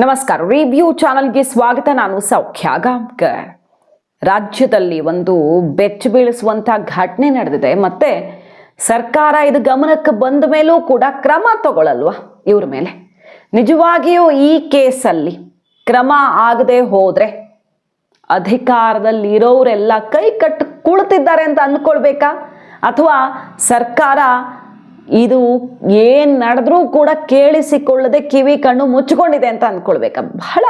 ನಮಸ್ಕಾರ. ರಿವ್ಯೂ ಚಾನಲ್ಗೆ ಸ್ವಾಗತ. ನಾನು ಸೌಖ್ಯ ಗಾಂವ್ಕರ್. ರಾಜ್ಯದಲ್ಲಿ ಒಂದು ಬೆಚ್ಚ ಬೀಳಿಸುವಂಥ ಘಟನೆ ನಡೆದಿದೆ. ಮತ್ತೆ ಸರ್ಕಾರ ಇದು ಗಮನಕ್ಕೆ ಬಂದ ಮೇಲೂ ಕೂಡ ಕ್ರಮ ತಗೊಳ್ಳಲ್ವಾ ಇವ್ರ ಮೇಲೆ? ನಿಜವಾಗಿಯೂ ಈ ಕೇಸಲ್ಲಿ ಕ್ರಮ ಆಗದೆ ಹೋದ್ರೆ ಅಧಿಕಾರದಲ್ಲಿರೋರೆಲ್ಲ ಕೈ ಕಟ್ಟು ಕುಳಿತಿದ್ದಾರೆ ಅಂತ ಅಂದ್ಕೊಳ್ಬೇಕಾ? ಅಥವಾ ಸರ್ಕಾರ ಇದು ಏನು ನಡೆದ್ರೂ ಕೂಡ ಕೇಳಿಸಿಕೊಳ್ಳದೆ ಕಿವಿ ಕಣ್ಣು ಮುಚ್ಚಿಕೊಂಡಿದೆ ಅಂತ ಅಂದ್ಕೊಳ್ಬೇಕಾ? ಬಹಳ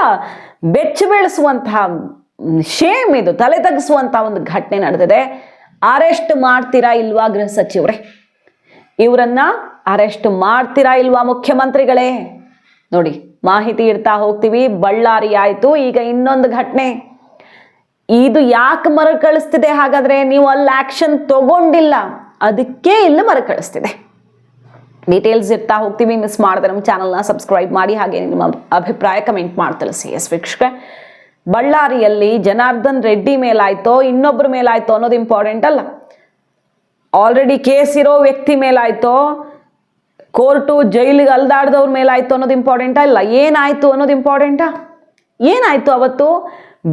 ಬೆಚ್ಚ ಬೀಳಿಸುವಂತಹ ಶೇಮ್ ಇದು, ತಲೆ ತಗ್ಗಿಸುವಂತಹ ಒಂದು ಘಟನೆ ನಡೆದಿದೆ. ಅರೆಸ್ಟ್ ಮಾಡ್ತೀರಾ ಇಲ್ವಾ ಗೃಹ ಸಚಿವರೇ? ಇವರನ್ನ ಅರೆಸ್ಟ್ ಮಾಡ್ತೀರಾ ಇಲ್ವಾ ಮುಖ್ಯಮಂತ್ರಿಗಳೇ? ನೋಡಿ, ಮಾಹಿತಿ ಇಡ್ತಾ ಹೋಗ್ತೀವಿ. ಬಳ್ಳಾರಿ ಆಯ್ತು, ಈಗ ಇನ್ನೊಂದು ಘಟನೆ. ಇದು ಯಾಕೆ ಮರುಕಳಿಸ್ತಿದೆ ಹಾಗಾದ್ರೆ? ನೀವು ಅಲ್ಲಿ ಆಕ್ಷನ್ ತಗೊಂಡಿಲ್ಲ, ಅದಕ್ಕೆ ಇಲ್ಲಿ ಮರುಕಳಿಸ್ತಿದೆ. ಡೀಟೇಲ್ಸ್ ಇರ್ತಾ ಹೋಗ್ತೀವಿ. ಮಿಸ್ ಮಾಡಿದ್ರೆ ನಮ್ಮ ಚಾನಲ್ನ ಸಬ್ಸ್ಕ್ರೈಬ್ ಮಾಡಿ, ಹಾಗೆ ನಿಮ್ಮ ಅಭಿಪ್ರಾಯ ಕಮೆಂಟ್ ಮಾಡಿ ತಿಳಿಸಿ. ಎಸ್ ವೀಕ್ಷಕ, ಬಳ್ಳಾರಿಯಲ್ಲಿ ಜನಾರ್ದನ್ ರೆಡ್ಡಿ ಮೇಲಾಯ್ತೋ ಇನ್ನೊಬ್ಬರ ಮೇಲಾಯ್ತೋ ಅನ್ನೋದು ಇಂಪಾರ್ಟೆಂಟ್ ಅಲ್ಲ. ಆಲ್ರೆಡಿ ಕೇಸ್ ಇರೋ ವ್ಯಕ್ತಿ ಮೇಲಾಯ್ತೋ, ಕೋರ್ಟು ಜೈಲಿಗೆ ಅಲ್ದಾಡ್ದವ್ರ ಮೇಲಾಯ್ತು ಅನ್ನೋದು ಇಂಪಾರ್ಟೆಂಟ್ ಅಲ್ಲ. ಏನಾಯ್ತು ಅನ್ನೋದು ಇಂಪಾರ್ಟೆಂಟಾ? ಏನಾಯ್ತು ಅವತ್ತು?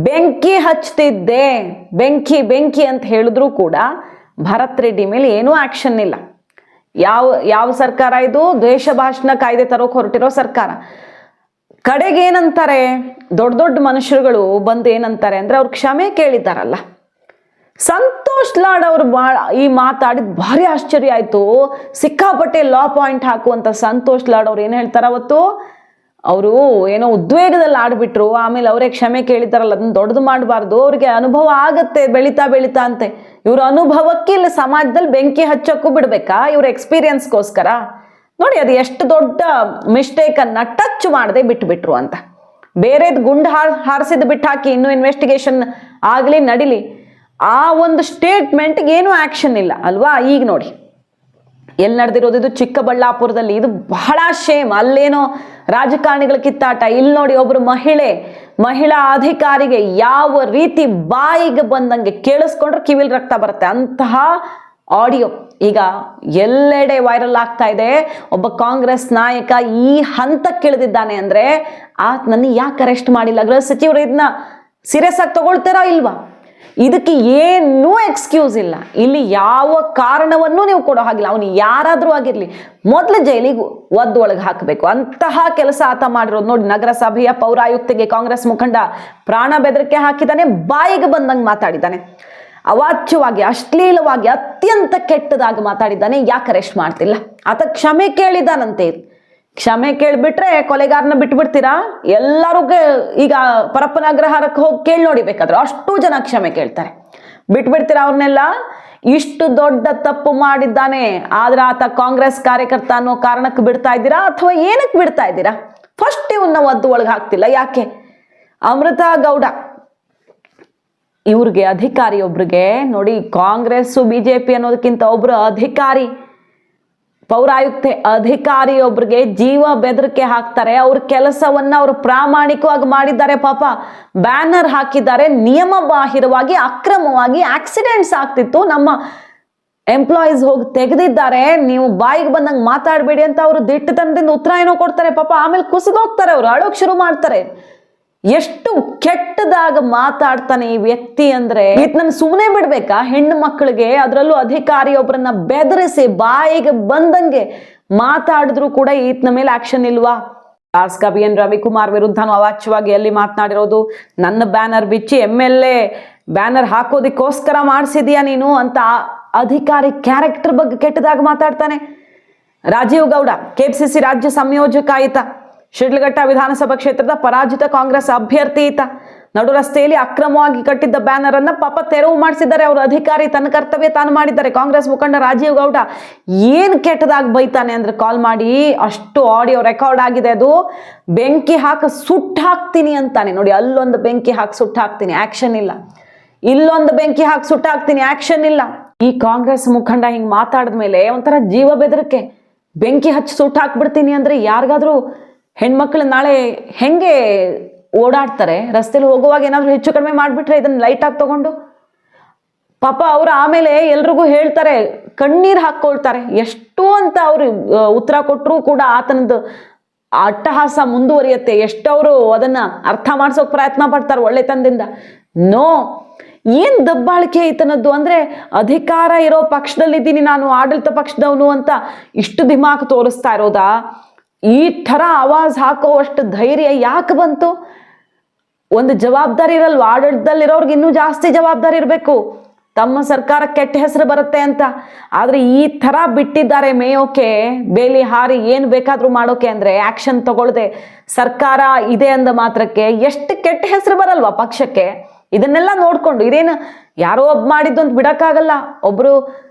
ಬೆಂಕಿ ಹಚ್ತಿದ್ದೆ, ಬೆಂಕಿ ಬೆಂಕಿ ಅಂತ ಹೇಳಿದ್ರು ಕೂಡ ಭರತ್ ರೆಡ್ಡಿ ಮೇಲೆ ಏನೂ ಆಕ್ಷನ್ ಇಲ್ಲ. ಯಾವ ಸರ್ಕಾರ ಇದು? ದ್ವೇಷ ಭಾಷಣ ಕಾಯ್ದೆ ತರೋಕೆ ಹೊರಟಿರೋ ಸರ್ಕಾರ. ಕಡೆಗೆ ಏನಂತಾರೆ ದೊಡ್ಡ ದೊಡ್ಡ ಮನುಷ್ಯರುಗಳು ಬಂದು ಏನಂತಾರೆ ಅಂದ್ರೆ, ಅವ್ರು ಕ್ಷಮೆ ಕೇಳಿದ್ದಾರಲ್ಲ. ಸಂತೋಷ್ ಲಾಡ್ ಅವರು ಈ ಮಾತಾಡಿದ್ ಭಾರಿ ಆಶ್ಚರ್ಯ ಆಯ್ತು. ಸಿಕ್ಕಾಪಟ್ಟೆ ಲಾ ಪಾಯಿಂಟ್ ಹಾಕುವಂತ ಸಂತೋಷ್ ಲಾಡ್ ಅವ್ರು ಏನ್ ಹೇಳ್ತಾರ ಅವತ್ತು? ಅವರು ಏನೋ ಉದ್ವೇಗದಲ್ಲಿ ಆಡ್ಬಿಟ್ರು, ಆಮೇಲೆ ಅವರೇ ಕ್ಷಮೆ ಕೇಳಿದಾರಲ್ಲ, ಅದನ್ನ ದೊಡ್ಡದು ಮಾಡಬಾರ್ದು, ಅವ್ರಿಗೆ ಅನುಭವ ಆಗತ್ತೆ ಬೆಳೀತಾ ಬೆಳೀತಾ ಅಂತೆ. ಇವ್ರ ಅನುಭವಕ್ಕೆ ಇಲ್ಲಿ ಸಮಾಜದಲ್ಲಿ ಬೆಂಕಿ ಹಚ್ಚಕ್ಕೂ ಬಿಡ್ಬೇಕಾ? ಇವ್ರ ಎಕ್ಸ್ಪೀರಿಯನ್ಸ್ಗೋಸ್ಕರ ನೋಡಿ, ಅದು ಎಷ್ಟು ದೊಡ್ಡ ಮಿಸ್ಟೇಕ್ ಅನ್ನ ಟಚ್ ಮಾಡದೆ ಬಿಟ್ಬಿಟ್ರು ಅಂತ. ಬೇರೆದ್ ಗುಂಡು ಹಾರಿಸಿದ್ ಬಿಟ್ಟು ಹಾಕಿ ಇನ್ನೂ ಇನ್ವೆಸ್ಟಿಗೇಷನ್ ಆಗ್ಲಿ ನಡಿಲಿ, ಆ ಒಂದು ಸ್ಟೇಟ್ಮೆಂಟ್ಗೆ ಏನೂ ಆಕ್ಷನ್ ಇಲ್ಲ ಅಲ್ವಾ? ಈಗ ನೋಡಿ ಎಲ್ಲಿ ನಡೆದಿರೋದು? ಇದು ಚಿಕ್ಕಬಳ್ಳಾಪುರದಲ್ಲಿ. ಇದು ಬಹಳ ಶೇಮ್. ಅಲ್ಲೇನೋ ರಾಜಕಾರಣಿಗಳ ಕಿತ್ತಾಟ, ಇಲ್ಲಿ ನೋಡಿ ಒಬ್ರು ಮಹಿಳಾ ಅಧಿಕಾರಿಗೆ ಯಾವ ರೀತಿ ಬಾಯಿಗೆ ಬಂದಂಗೆ ಕೇಳಿಸ್ಕೊಂಡ್ರೆ ಕಿವಿಲ್ ರಕ್ತ ಬರುತ್ತೆ ಅಂತಹ ಆಡಿಯೋ ಈಗ ಎಲ್ಲೆಡೆ ವೈರಲ್ ಆಗ್ತಾ ಇದೆ. ಒಬ್ಬ ಕಾಂಗ್ರೆಸ್ ನಾಯಕ ಈ ಹಂತಕ್ಕೆ ಇಳಿದಿದ್ದಾನೆ ಅಂದ್ರೆ ಆತನನ್ನು ಯಾಕೆ ಅರೆಸ್ಟ್ ಮಾಡಿಲ್ಲ ಗೃಹ ಸಚಿವರು? ಇದನ್ನ ಸೀರಿಯಸ್ ಆಗಿ ತಗೊಳ್ತಾರಾ ಇಲ್ವಾ? ಇದಕ್ಕೆ ಏನೂ ಎಕ್ಸ್ಕ್ಯೂಸ್ ಇಲ್ಲ. ಇಲ್ಲಿ ಯಾವ ಕಾರಣವನ್ನು ನೀವು ಕೊಡೋ ಹಾಗಿಲ್ಲ. ಅವನು ಯಾರಾದ್ರೂ ಆಗಿರ್ಲಿ, ಮೊದಲು ಜೈಲಿಗೆ ಒಳಗೆ ಹಾಕಬೇಕು. ಅಂತಹ ಕೆಲಸ ಆತ ಮಾಡಿರೋದು ನೋಡಿ. ನಗರಸಭೆಯ ಪೌರಾಯುಕ್ತಿಗೆ ಕಾಂಗ್ರೆಸ್ ಮುಖಂಡ ಪ್ರಾಣ ಬೆದರಿಕೆ ಹಾಕಿದ್ದಾನೆ, ಬಾಯಿಗೆ ಬಂದಂಗೆ ಮಾತಾಡಿದ್ದಾನೆ, ಅವಾಚ್ಯವಾಗಿ ಅಶ್ಲೀಲವಾಗಿ ಅತ್ಯಂತ ಕೆಟ್ಟದಾಗಿ ಮಾತಾಡಿದ್ದಾನೆ. ಯಾಕೆ ಅರೆಸ್ಟ್ ಮಾಡ್ತಿಲ್ಲ? ಆತ ಕ್ಷಮೆ ಕೇಳಿದಾನಂತೆ. ಕ್ಷಮೆ ಕೇಳ್ಬಿಟ್ರೆ ಕೊಲೆಗಾರನ ಬಿಟ್ಬಿಡ್ತೀರಾ? ಎಲ್ಲರೂ ಈಗ ಪರಪ್ಪನ ಅಗ್ರಹಾರಕ್ಕೆ ಹೋಗಿ ಕೇಳಿ ನೋಡಿ, ಬೇಕಾದ್ರೆ ಅಷ್ಟು ಜನ ಕ್ಷಮೆ ಕೇಳ್ತಾರೆ, ಬಿಟ್ಬಿಡ್ತೀರಾ ಅವ್ರನ್ನೆಲ್ಲ? ಇಷ್ಟು ದೊಡ್ಡ ತಪ್ಪು ಮಾಡಿದ್ದಾನೆ, ಆದ್ರೆ ಆತ ಕಾಂಗ್ರೆಸ್ ಕಾರ್ಯಕರ್ತ ಅನ್ನೋ ಕಾರಣಕ್ಕೆ ಬಿಡ್ತಾ ಇದ್ದೀರಾ ಅಥವಾ ಏನಕ್ಕೆ ಬಿಡ್ತಾ ಇದ್ದೀರಾ? ಫಸ್ಟ್ ಇವನ್ನ ಒಳಗೆ ಹಾಕ್ತಿಲ್ಲ ಯಾಕೆ? ಅಮೃತಾ ಗೌಡ ಇವ್ರಿಗೆ ಅಧಿಕಾರಿ ಒಬ್ರಿಗೆ ನೋಡಿ, ಕಾಂಗ್ರೆಸ್ ಬಿಜೆಪಿ ಅನ್ನೋದಕ್ಕಿಂತ ಒಬ್ರು ಅಧಿಕಾರಿ, ಪೌರಾಯುಕ್ತೆ ಅಧಿಕಾರಿ ಒಬ್ರಿಗೆ ಜೀವ ಬೆದರಿಕೆ ಹಾಕ್ತಾರೆ. ಅವ್ರ ಕೆಲಸವನ್ನ ಅವರು ಪ್ರಾಮಾಣಿಕವಾಗಿ ಮಾಡಿದ್ದಾರೆ. ಪಾಪ ಬ್ಯಾನರ್ ಹಾಕಿದ್ದಾರೆ, ನಿಯಮ ಬಾಹಿರವಾಗಿ ಅಕ್ರಮವಾಗಿ ಆಕ್ಸಿಡೆಂಟ್ಸ್ ಆಗ್ತಿತ್ತು, ನಮ್ಮ ಎಂಪ್ಲಾಯೀಸ್ ಹೋಗಿ ತೆಗೆದಿದ್ದಾರೆ, ನೀವು ಬಾಯಿಗೆ ಬಂದಂಗೆ ಮಾತಾಡಬೇಡಿ ಅಂತ ಅವರು ದಿಟ್ಟತನದಿಂದ ಉತ್ತರ ಏನೋ ಕೊಡ್ತಾರೆ. ಪಾಪ ಆಮೇಲೆ ಕುಸಿದೋಗ್ತಾರೆ, ಅವರು ಅಳೋಕ್ ಶುರು ಮಾಡ್ತಾರೆ. ಎಷ್ಟು ಕೆಟ್ಟದಾಗ ಮಾತಾಡ್ತಾನೆ ಈ ವ್ಯಕ್ತಿ ಅಂದ್ರೆ, ಇದನ್ನ ಸುಮ್ಮನೆ ಬಿಡ್ಬೇಕಾ? ಹೆಣ್ಣು ಮಕ್ಕಳಿಗೆ, ಅದರಲ್ಲೂ ಅಧಿಕಾರಿಯೊಬ್ಬರನ್ನ ಬೆದರಿಸಿ ಬಾಯಿಗೆ ಬಂದಂಗೆ ಮಾತಾಡಿದ್ರು ಕೂಡ ಈತನ ಮೇಲೆ ಆಕ್ಷನ್ ಇಲ್ವಾ? ಶಾಸಕ BN ರವಿಕುಮಾರ್ ವಿರುದ್ಧನೂ ಅವಾಚ್ಯವಾಗಿ ಎಲ್ಲಿ ಮಾತನಾಡಿರೋದು, ನನ್ನ ಬ್ಯಾನರ್ ಬಿಚ್ಚಿ MLA ಬ್ಯಾನರ್ ಹಾಕೋದಿಕ್ಕೋಸ್ಕರ ಮಾಡಿಸಿದ್ಯಾ ನೀನು ಅಂತ ಅಧಿಕಾರಿ ಕ್ಯಾರೆಕ್ಟರ್ ಬಗ್ಗೆ ಕೆಟ್ಟದಾಗ ಮಾತಾಡ್ತಾನೆ. ರಾಜೀವ್ ಗೌಡ KPCC ರಾಜ್ಯ ಸಂಯೋಜಕ ಈತ, ಶಿಡ್ಲಘಟ್ಟ ವಿಧಾನಸಭಾ ಕ್ಷೇತ್ರದ ಪರಾಜಿತ ಕಾಂಗ್ರೆಸ್ ಅಭ್ಯರ್ಥಿ ಈತ. ನಡು ರಸ್ತೆಯಲ್ಲಿ ಅಕ್ರಮವಾಗಿ ಕಟ್ಟಿದ್ದ ಬ್ಯಾನರ್ ಅನ್ನ ಪಾಪ ತೆರವು ಮಾಡಿಸಿದ್ದಾರೆ ಅವರು ಅಧಿಕಾರಿ. ತನ್ನ ಕರ್ತವ್ಯ ತಾನು ಮಾಡಿದ್ದಾರೆ. ಕಾಂಗ್ರೆಸ್ ಮುಖಂಡ ರಾಜೀವ್ ಗೌಡ ಏನ್ ಕೆಟ್ಟದಾಗಿ ಬೈತಾನೆ ಅಂದ್ರೆ, ಕಾಲ್ ಮಾಡಿ ಅಷ್ಟು ಆಡಿಯೋ ರೆಕಾರ್ಡ್ ಆಗಿದೆ. ಅದು ಬೆಂಕಿ ಹಾಕಿ ಸುಟ್ಟು ಹಾಕ್ತೀನಿ ಅಂತಾನೆ. ನೋಡಿ, ಅಲ್ಲೊಂದು ಬೆಂಕಿ ಹಾಕಿ ಸುಟ್ಟು ಹಾಕ್ತೀನಿ, ಆಕ್ಷನ್ ಇಲ್ಲ. ಇಲ್ಲೊಂದು ಬೆಂಕಿ ಹಾಕಿ ಸುಟ್ಟು ಹಾಕ್ತೀನಿ, ಆಕ್ಷನ್ ಇಲ್ಲ. ಈ ಕಾಂಗ್ರೆಸ್ ಮುಖಂಡ ಹಿಂಗ್ ಮಾತಾಡಿದ ಮೇಲೆ ಒಂಥರ ಜೀವ ಬೆದರಿಕೆ. ಬೆಂಕಿ ಹಚ್ಚಿ ಸುಟ್ಟು ಹಾಕ್ಬಿಡ್ತೀನಿ ಅಂದ್ರೆ ಯಾರಿಗಾದ್ರೂ ಹೆಣ್ಮಕ್ಳು ನಾಳೆ ಹೆಂಗೆ ಓಡಾಡ್ತಾರೆ? ರಸ್ತೆಲಿ ಹೋಗುವಾಗ ಏನಾದ್ರು ಹೆಚ್ಚು ಕಡಿಮೆ ಮಾಡ್ಬಿಟ್ರೆ ಇದನ್ನ ಲೈಟ್ ಆಗಿ ತಗೊಂಡು ಪಾಪ ಅವ್ರು ಆಮೇಲೆ ಎಲ್ರಿಗೂ ಹೇಳ್ತಾರೆ, ಕಣ್ಣೀರ್ ಹಾಕೊಳ್ತಾರೆ. ಎಷ್ಟು ಅಂತ ಅವ್ರು ಉತ್ತರ ಕೊಟ್ಟರು ಕೂಡ ಆತನದ್ದು ಅಟ್ಟಹಾಸ ಮುಂದುವರಿಯುತ್ತೆ. ಎಷ್ಟವರು ಅದನ್ನ ಅರ್ಥ ಮಾಡ್ಸೋಕ್ ಪ್ರಯತ್ನ ಪಡ್ತಾರೆ ಒಳ್ಳೆತನದಿಂದ. ನೋ, ಏನ್ ದಬ್ಬಾಳಿಕೆ ಈತನದ್ದು ಅಂದ್ರೆ, ಅಧಿಕಾರ ಇರೋ ಪಕ್ಷದಲ್ಲಿದ್ದೀನಿ ನಾನು, ಆಡಳಿತ ಪಕ್ಷದವನು ಅಂತ ಇಷ್ಟು ದಿಮಾಕ್ ತೋರಿಸ್ತಾ ಇರೋದಾ? ಈ ತರ ಆವಾಜ್ ಹಾಕೋವಷ್ಟು ಧೈರ್ಯ ಯಾಕೆ ಬಂತು? ಒಂದು ಜವಾಬ್ದಾರಿ ಇರಲ್ವಾ? ಆಡಳಿತದಲ್ಲಿರೋರ್ಗೆ ಇನ್ನೂ ಜಾಸ್ತಿ ಜವಾಬ್ದಾರಿ ಇರಬೇಕು, ತಮ್ಮ ಸರ್ಕಾರ ಕೆಟ್ಟ ಹೆಸರು ಬರುತ್ತೆ ಅಂತ. ಆದ್ರೆ ಈ ತರ ಬಿಟ್ಟಿದ್ದಾರೆ ಮೇಯೋಕೆ, ಬೇಲಿ ಹಾರಿ ಏನ್ ಬೇಕಾದ್ರೂ ಮಾಡೋಕೆ. ಅಂದ್ರೆ ಆಕ್ಷನ್ ತಗೊಳ್ದೆ ಸರ್ಕಾರ ಇದೆ ಅಂದ ಮಾತ್ರಕ್ಕೆ ಎಷ್ಟು ಕೆಟ್ಟ ಹೆಸರು ಬರಲ್ವಾ ಪಕ್ಷಕ್ಕೆ? ಇದನ್ನೆಲ್ಲ ನೋಡ್ಕೊಂಡು ಇದೇನು ಯಾರೋ ಒಬ್ಬ ಮಾಡಿದ್ದು ಅಂತ ಬಿಡಕ್ಕಾಗಲ್ಲ. ಒಬ್ರು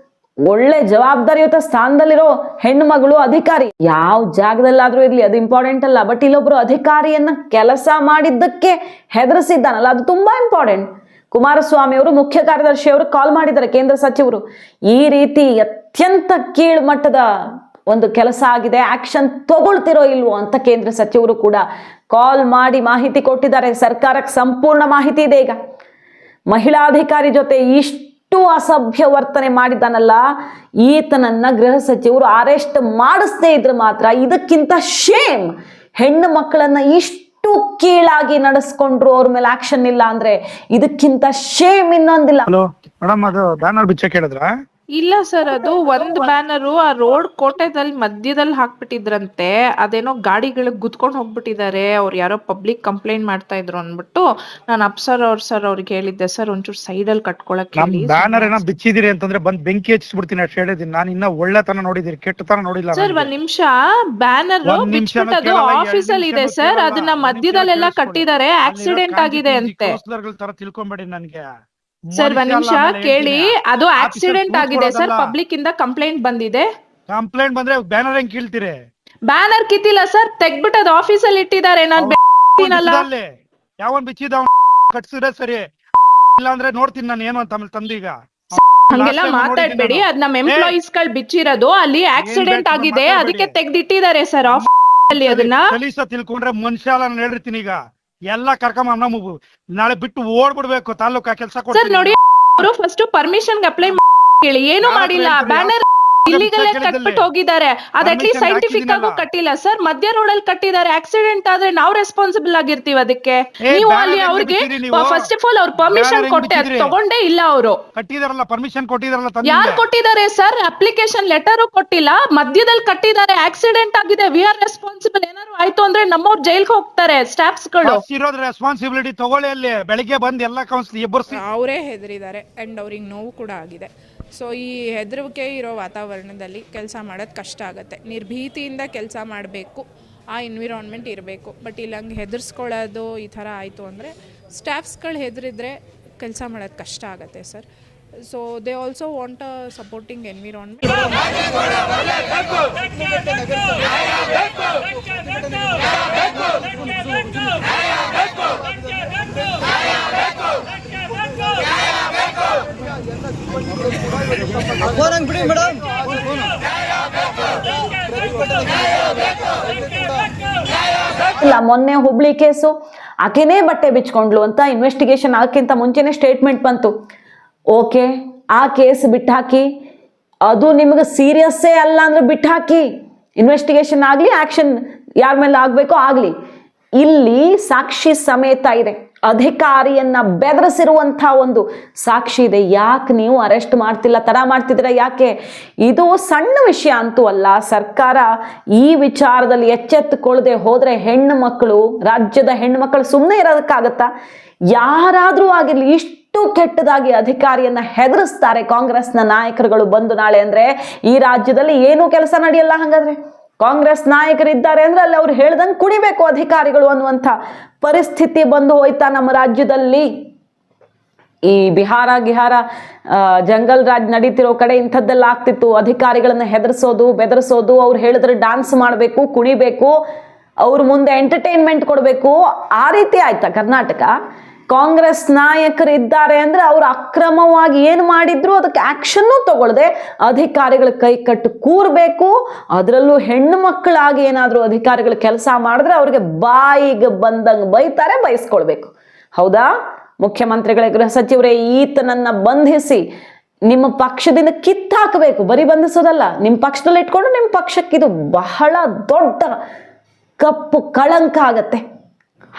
ಒಳ್ಳೆ ಜವಾಬ್ದಾರಿಯುತ ಸ್ಥಾನದಲ್ಲಿರೋ ಹೆಣ್ಣು ಮಗಳು ಅಧಿಕಾರಿ, ಯಾವ ಜಾಗದಲ್ಲಾದ್ರೂ ಇರ್ಲಿ, ಅದು ಇಂಪಾರ್ಟೆಂಟ್ ಅಲ್ಲ. ಬಟ್ ಇಲ್ಲೊಬ್ರು ಅಧಿಕಾರಿಯನ್ನ ಕೆಲಸ ಮಾಡಿದ್ದಕ್ಕೆ ಹೆದರಿಸಿದ್ದಾನಲ್ಲ, ಅದು ತುಂಬಾ ಇಂಪಾರ್ಟೆಂಟ್. ಕುಮಾರಸ್ವಾಮಿ ಅವರು, ಮುಖ್ಯ ಕಾರ್ಯದರ್ಶಿ ಅವರು ಕಾಲ್ ಮಾಡಿದ್ದಾರೆ ಕೇಂದ್ರ ಸಚಿವರು. ಈ ರೀತಿ ಅತ್ಯಂತ ಕೀಳ್ಮಟ್ಟದ ಒಂದು ಕೆಲಸ ಆಗಿದೆ, ಆಕ್ಷನ್ ತಗೊಳ್ತಿರೋ ಇಲ್ವೋ ಅಂತ ಕೇಂದ್ರ ಸಚಿವರು ಕೂಡ ಕಾಲ್ ಮಾಡಿ ಮಾಹಿತಿ ಕೊಟ್ಟಿದ್ದಾರೆ. ಸರ್ಕಾರಕ್ಕೆ ಸಂಪೂರ್ಣ ಮಾಹಿತಿ ಇದೆ. ಈಗ ಮಹಿಳಾ ಅಧಿಕಾರಿ ಜೊತೆ ಇಷ್ಟು ಅಸಭ್ಯ ವರ್ತನೆ ಮಾಡಿದ್ದಾನಲ್ಲ, ಈತನನ್ನ ಗೃಹ ಸಚಿವರು ಅರೆಸ್ಟ್ ಮಾಡಿಸದೇ ಇದ್ರೆ ಮಾತ್ರ ಇದಕ್ಕಿಂತ ಶೇಮ್. ಹೆಣ್ಣು ಮಕ್ಕಳನ್ನ ಇಷ್ಟು ಕೀಳಾಗಿ ನಡೆಸ್ಕೊಂಡ್ರು, ಅವ್ರ ಮೇಲೆ ಆಕ್ಷನ್ ಇಲ್ಲ ಅಂದ್ರೆ ಇದಕ್ಕಿಂತ ಶೇಮ್ ಇನ್ನೊಂದಿಲ್ಲ. ಹಲೋ ಮೇಡಮ್, ಅದು ಬ್ಯಾನರ್ ಬಿಚ್ಚಕ್ಕೆ ಹೇಳಿದ್ರ? ಇಲ್ಲ ಸರ್, ಅದು ಒಂದ್ ಬ್ಯಾನರು ಆ ರೋಡ್ ಕೋಟೆದಲ್ಲಿ ಮಧ್ಯದಲ್ಲಿ ಹಾಕ್ಬಿಟ್ಟಿದ್ರಂತೆ. ಅದೇನೋ ಗಾಡಿಗಳಿಗೆ ಗುದ್ಕೊಂಡು ಹೋಗ್ಬಿಟ್ಟಿದ್ದಾರೆ, ಅವ್ರು ಯಾರೋ ಪಬ್ಲಿಕ್ ಕಂಪ್ಲೇಂಟ್ ಮಾಡ್ತಾ ಇದ್ರು ಅಂದ್ಬಿಟ್ಟು ನಾನು ಅಪ್ಸರ್ ಅವ್ರಿಗೆ ಹೇಳಿದ್ದೆ, ಸರ್ ಒಂಚೂರು ಸೈಡ್ ಅಲ್ಲಿ ಕಟ್ಕೊಳಕ್ ನಮ್ ಹೇಳಿ. ಬ್ಯಾನರ್ ಏನೋ ಬಿಚ್ಚಿದಿರಿ ಅಂತಂದ್ರೆ ಬಂದ್ ಬೆಂಕಿ ಹಚ್ಚಿಬಿಡ್ತೀನಿ ಅಷ್ಟು ಹೇಳಿದೀನಿ. ನಾನು ಇನ್ನ ಒಳ್ಳೆತನ ನೋಡಿದಿರಿ, ಕೆಟ್ಟತನ ನೋಡಿಲ್ಲ. ಸರ್ ಒಂದ್ ನಿಮಿಷ, ಬ್ಯಾನರ್ ಬಿಚ್ಬಿಟ್ಟದು ಆಫೀಸ್ ಅಲ್ಲಿ ಇದೆ ಸರ್, ಅದನ್ನ ಮಧ್ಯದಲ್ಲೆಲ್ಲ ಕಟ್ಟಿದ್ದಾರೆ, ಆಕ್ಸಿಡೆಂಟ್ ಆಗಿದೆ ಅಂತೆ. ತರ ತಿಳ್ಕೊಂಬೇಡಿ ನನ್ಗೆ. ಸರ್ ಒಂದ್ ನಿಮಿಷ ಕೇಳಿ, ಅದು ಆಕ್ಸಿಡೆಂಟ್ ಆಗಿದೆ ಸರ್, ಪಬ್ಲಿಕ್ ಇಂದ ಕಂಪ್ಲೇಂಟ್ ಬಂದಿದೆ. ಕಂಪ್ಲೇಂಟ್ ಬಂದ್ರೆ ಬ್ಯಾನರ್ ಹೆಂಗ್ ಕೀಳ್ತೀರಿ? ಬ್ಯಾನರ್ ಕಿತ್ತಿಲ್ಲ ಸರ್, ತೆಗ್ಬಿಟ್ಟು ಅದು ಆಫೀಸ್ ಅಲ್ಲಿ ಇಟ್ಟಿದ್ದಾರೆ. ನಾನು ಯಾವನ್ ಬಿಚ್ಚಿದ ಕಟ್ಸಿದ್ರೆ ಸರಿ, ಇಲ್ಲ ಅಂದ್ರೆ ನೋಡ್ತೀನಿ ನಾನು ಏನು ಅಂತ ಆಮೇಲೆ ತಂದೀಗ. ಹಂಗೆಲ್ಲ ಮಾತಾಡ್ಬೇಡಿ, ಅದ್ ನಮ್ ಎಂಪ್ಲಾಯೀಸ್ ಗಳು ಬಿಚ್ಚಿರೋದು, ಅಲ್ಲಿ ಆಕ್ಸಿಡೆಂಟ್ ಆಗಿದೆ, ಅದಕ್ಕೆ ತೆಗ್ದಿಟ್ಟಿದ್ದಾರೆ ಸರ್ ಆಫೀಸ್ ಅಲ್ಲಿ. ಅದನ್ನ ಕಲೀಸ ತಿಳ್ಕೊಂಡ್ರೆ ಮನುಷ್ಯ ಅಲ್ಲ, ನಾನು ಹೇಳಿರ್ತೀನಿ. ಈಗ ಎಲ್ಲ ಕರ್ಕೊಂಡ್ ನಮ್ಮ ನಾಳೆ ಬಿಟ್ಟು ಓಡ್ಬಿಡ್ಬೇಕು ತಾಲೂಕಾ ಕೆಲಸ ಸರ್. ನೋಡಿ, ಅವರು ಫಸ್ಟ್ ಪರ್ಮಿಷನ್ ಅಪ್ಲೈ ಹೇಳಿ, ಏನು ಮಾಡಿಲ್ಲ. ಬ್ಯಾನರ್ ಇಲ್ಲಿಗಲ್ ಕಟ್ಬಿಟ್ಟು ಹೋಗಿದ್ದಾರೆ, ಅದ್ ಅಟ್ಲೀಸ್ಟ್ ಸೈಂಟಿಫಿಕ್ ಆಗೂ ಕಟ್ಟಿಲ್ಲ ಸರ್. ಮಧ್ಯ ರೋಡ್ ಅಲ್ಲಿ ಕಟ್ಟಿದ್ದಾರೆ, ಆಕ್ಸಿಡೆಂಟ್ ಆದ್ರೆ ನಾವು ರೆಸ್ಪಾನ್ಸಿಬಲ್ ಆಗಿರ್ತೀವಿ ಅದಕ್ಕೆ. ನೀವು ಅಲ್ಲಿ ಅವ್ರಿಗೆ ಫಸ್ಟ್ ಆಫ್ ಆಲ್ ಅವ್ರ ಪರ್ಮಿಷನ್ ಕೊಟ್ಟೆ, ಅದ್ ತಗೊಂಡೇ ಇಲ್ಲ. ಅವರು ಕಟ್ಟಿದಾರಲ್ಲ, ಪರ್ಮಿಷನ್ ಕೊಟ್ಟಿದಾರಲ್ಲ. ಯಾರು ಕೊಟ್ಟಿದ್ದಾರೆ ಸರ್? ಅಪ್ಲಿಕೇಶನ್ ಲೆಟರ್ ಕೊಟ್ಟಿಲ್ಲ, ಮಧ್ಯದಲ್ಲಿ ಕಟ್ಟಿದ್ದಾರೆ, ಆಕ್ಸಿಡೆಂಟ್ ಆಗಿದೆ, ವಿ ಆರ್ ರೆಸ್ಪಾನ್ಸಿಬಲ್. ಏನಾದ್ರು ಆಯ್ತು ಅಂದ್ರೆ ನಮ್ಮವ್ರು ಜೈಲ್ಗೆ ಹೋಗ್ತಾರೆ ಸ್ಟಾಫ್ಸ್ ಗಳು. ರೆಸ್ಪಾನ್ಸಿಬಿಲಿಟಿ ತಗೊಳ್ಳಿ. ಅಲ್ಲಿ ಬೆಳಿಗ್ಗೆ ಬಂದ್ ಎಲ್ಲ ಕೌನ್ಸಿಲ್ ಎಬ್ಬರ್ಸಿ ಅವರೇ ಹೆದರಿದ್ದಾರೆ ಅಂಡ್ ಅವ್ರಿಗೆ ನೋವು ಕೂಡ ಆಗಿದೆ. ಸೊ ಈ ಹೆದರಿಕೆ ಇರೋ ವಾತಾವರಣದಲ್ಲಿ ಕೆಲಸ ಮಾಡೋದು ಕಷ್ಟ ಆಗುತ್ತೆ. ನಿರ್ಭೀತಿಯಿಂದ ಕೆಲಸ ಮಾಡಬೇಕು, ಆ ಎನ್ವಿರಾನ್ಮೆಂಟ್ ಇರಬೇಕು. ಬಟ್ ಇಲ್ಲಿ ಹಂಗೆ ಹೆದರ್ಸ್ಕೊಳ್ಳೋದು ಈ ಥರ ಆಯಿತು ಅಂದರೆ ಸ್ಟಾಫ್ಸ್ಗಳು ಹೆದರಿದ್ರೆ ಕೆಲಸ ಮಾಡೋದು ಕಷ್ಟ ಆಗುತ್ತೆ sir. So they also want a supporting environment. ಇಲ್ಲ, ಮೊನ್ನೆ ಹುಬ್ಳಿ ಕೇಸು, ಆಕೆನೇ ಬಟ್ಟೆ ಬಿಚ್ಕೊಂಡ್ಲು ಅಂತ ಇನ್ವೆಸ್ಟಿಗೇಷನ್ ಆಗಕ್ಕಿಂತ ಮುಂಚೆನೆ ಸ್ಟೇಟ್ಮೆಂಟ್ ಬಂತು. ಓಕೆ, ಆ ಕೇಸ್ ಬಿಟ್ಟಾಕಿ, ಅದು ನಿಮಗೆ ಸೀರಿಯಸ್ಸೇ ಅಲ್ಲ ಅಂದ್ರೆ ಬಿಟ್ಟಾಕಿ, ಇನ್ವೆಸ್ಟಿಗೇಷನ್ ಆಗಲಿ, ಆಕ್ಷನ್ ಯಾರ ಮೇಲೆ ಆಗಬೇಕೋ ಆಗಲಿ. ಇಲ್ಲಿ ಸಾಕ್ಷಿ ಸಮೇತ ಇದೆ, ಅಧಿಕಾರಿಯನ್ನ ಬೆದರಿಸಿರುವಂಥ ಒಂದು ಸಾಕ್ಷಿ ಇದೆ. ಯಾಕೆ ನೀವು ಅರೆಸ್ಟ್ ಮಾಡ್ತಿಲ್ಲ, ತಡ ಮಾಡ್ತಿದ್ದೀರಾ ಯಾಕೆ? ಇದು ಸಣ್ಣ ವಿಷಯ ಅಂತೂ ಅಲ್ಲ. ಸರ್ಕಾರ ಈ ವಿಚಾರದಲ್ಲಿ ಎಚ್ಚೆತ್ತುಕೊಳ್ಳದೆ ಹೋದ್ರೆ ಹೆಣ್ಣು ಮಕ್ಕಳು, ರಾಜ್ಯದ ಹೆಣ್ಣು ಮಕ್ಕಳು ಸುಮ್ಮನೆ ಇರೋದಕ್ಕಾಗತ್ತಾ? ಯಾರಾದ್ರೂ ಆಗಿರ್ಲಿ, ಇಷ್ಟು ಕೆಟ್ಟದಾಗಿ ಅಧಿಕಾರಿಯನ್ನ ಹೆದರಿಸ್ತಾರೆ ಕಾಂಗ್ರೆಸ್ನ ನಾಯಕರುಗಳು ಬಂದು ನಾಳೆ ಅಂದ್ರೆ ಈ ರಾಜ್ಯದಲ್ಲಿ ಏನೂ ಕೆಲಸ ನಡೆಯಲ್ಲ. ಹಾಗಾದ್ರೆ ಕಾಂಗ್ರೆಸ್ ನಾಯಕರಿದ್ದಾರೆ ಅಂದ್ರೆ ಅಲ್ಲಿ ಅವ್ರು ಹೇಳ್ದಂಗೆ ಕುಣಿಬೇಕು ಅಧಿಕಾರಿಗಳು ಅನ್ನುವಂಥ ಪರಿಸ್ಥಿತಿ ಬಂದು ಹೋಯ್ತಾ ನಮ್ಮ ರಾಜ್ಯದಲ್ಲಿ. ಈ ಬಿಹಾರ ಜಂಗಲ್ ರಾಜ್ ನಡೀತಿರೋ ಕಡೆ ಇಂಥದ್ದೆಲ್ಲ ಆಗ್ತಿತ್ತು. ಅಧಿಕಾರಿಗಳನ್ನ ಹೆದರ್ಸೋದು, ಬೆದರ್ಸೋದು, ಅವ್ರು ಹೇಳಿದ್ರೆ ಡಾನ್ಸ್ ಮಾಡಬೇಕು, ಕುಣಿಬೇಕು, ಅವ್ರ ಮುಂದೆ ಎಂಟರ್ಟೈನ್ಮೆಂಟ್ ಕೊಡಬೇಕು, ಆ ರೀತಿ ಆಯ್ತಾ ಕರ್ನಾಟಕ? ಕಾಂಗ್ರೆಸ್ ನಾಯಕರು ಇದ್ದಾರೆ ಅಂದ್ರೆ ಅವ್ರು ಅಕ್ರಮವಾಗಿ ಏನು ಮಾಡಿದ್ರು ಅದಕ್ಕೆ ಆಕ್ಷನ್ನು ತಗೊಳ್ಳದೆ ಅಧಿಕಾರಿಗಳ ಕೈ ಕಟ್ಟು ಕೂರ್ಬೇಕು. ಅದರಲ್ಲೂ ಹೆಣ್ಣು ಮಕ್ಕಳಾಗಿ ಏನಾದರೂ ಅಧಿಕಾರಿಗಳು ಕೆಲಸ ಮಾಡಿದ್ರೆ ಅವ್ರಿಗೆ ಬಾಯಿಗೆ ಬಂದಂಗೆ ಬೈತಾರೆ, ಬಯಸ್ಕೊಳ್ಬೇಕು. ಹೌದಾ? ಮುಖ್ಯಮಂತ್ರಿಗಳೇ, ಗೃಹ ಸಚಿವರೇ, ಈತನನ್ನ ಬಂಧಿಸಿ ನಿಮ್ಮ ಪಕ್ಷದಿಂದ ಕಿತ್ತಾಕಬೇಕು. ಬರೀ ಬಂಧಿಸೋದಲ್ಲ, ನಿಮ್ಮ ಪಕ್ಷದಲ್ಲಿ ಇಟ್ಕೊಂಡು ನಿಮ್ಮ ಪಕ್ಷಕ್ಕೆ ಇದು ಬಹಳ ದೊಡ್ಡ ಕಪ್ಪು ಕಳಂಕ ಆಗತ್ತೆ.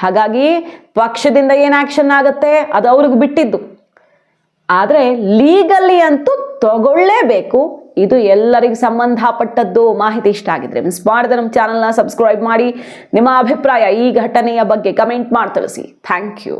ಹಾಗಾಗಿ ಪಕ್ಷದಿಂದ ಏನು ಆಕ್ಷನ್ ಆಗತ್ತೆ ಅದು ಅವ್ರಿಗೆ ಬಿಟ್ಟಿದ್ದು. ಆದರೆ ಲೀಗಲಿ ಅಂತೂ ತಗೊಳ್ಳೇಬೇಕು. ಇದು ಎಲ್ಲರಿಗೂ ಸಂಬಂಧಪಟ್ಟದ್ದು. ಮಾಹಿತಿ ಇಷ್ಟ ಆಗಿದ್ರೆ ಮಿಸ್ ಮಾಡದೆ ನಮ್ಮ ಚಾನಲ್ನ ಸಬ್ಸ್ಕ್ರೈಬ್ ಮಾಡಿ. ನಿಮ್ಮ ಅಭಿಪ್ರಾಯ ಈ ಘಟನೆಯ ಬಗ್ಗೆ ಕಮೆಂಟ್ ಮಾಡಿ ತಿಳಿಸಿ. Thank you.